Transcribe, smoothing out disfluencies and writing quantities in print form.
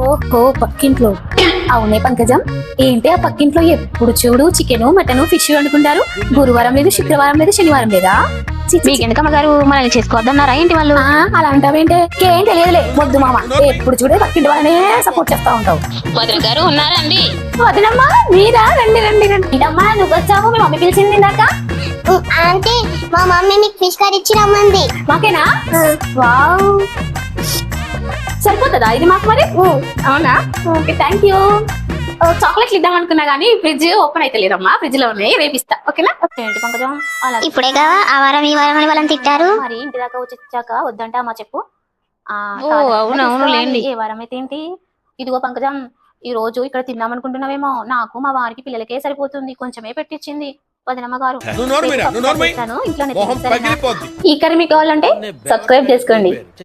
ఓహో పక్కింట్లో. అవునే పంకజం, ఏంటి ఆ పక్కింట్లో ఎప్పుడు చూడు చికెన్ మటన్ ఫిష్ వండుకుంటారు? గురువారం లేదు, శుక్రవారం లేదు, శనివారం లేదా? మీకెందుకమ్మ గారు మనల్ని చేసుకోవద్దన్నారా ఏంటి వాళ్ళు? అలా అంటావేంటే? ఏం తెలియదులే, వద్దు మామ. ఎప్పుడు చూడే పక్కింటి వాళ్ళనే సపోర్ట్ చేస్తా ఉంటావు. వదిన గారు ఉన్నారండి? వదినమ్మా మీరా? రండి రండి రండి. ఏంటమ్మా నువ్వు వచ్చావు? మీ మమ్మీ పిలిచింది ఇందాక. ఆంటీ మా మమ్మీ మీకు ఫిష్ కర్రీ ఇచ్చి రమ్మంది. మాకేనా? వావ్, సరిపోతుందా ఇది మాకు మరి? అవునా, ఓకే థ్యాంక్ యూ. చాక్లెట్లు ఇద్దాం అనుకున్నా గానీ ఫ్రిడ్జ్ ఓపెన్ అయితే లేదమ్మా, ఫ్రిడ్జ్ లో ఉన్నాయి, రేపిస్తా. ఓకేనా? ఏంటి పంకజం అలా? ఇప్పుడే కదా ఆ వారం ఈ వారం అని వాళ్ళని తిట్టారు. మరి ఇంటి దాకా వచ్చాక వద్దంట అమ్మా చెప్పు. అవునవును లేండి. ఏ వారం అయితే ఏంటి? ఇదిగో పంకజం, ఈ రోజు ఇక్కడ తిందాం అనుకుంటున్నావేమో. నాకు మా వారికి పిల్లలకే సరిపోతుంది, కొంచెమే పెట్టించింది వదినమ్మ గారు. ఇంట్లోనే. ఈ కర్రీ మీకు కావాలంటే సబ్స్క్రైబ్ చేసుకోండి.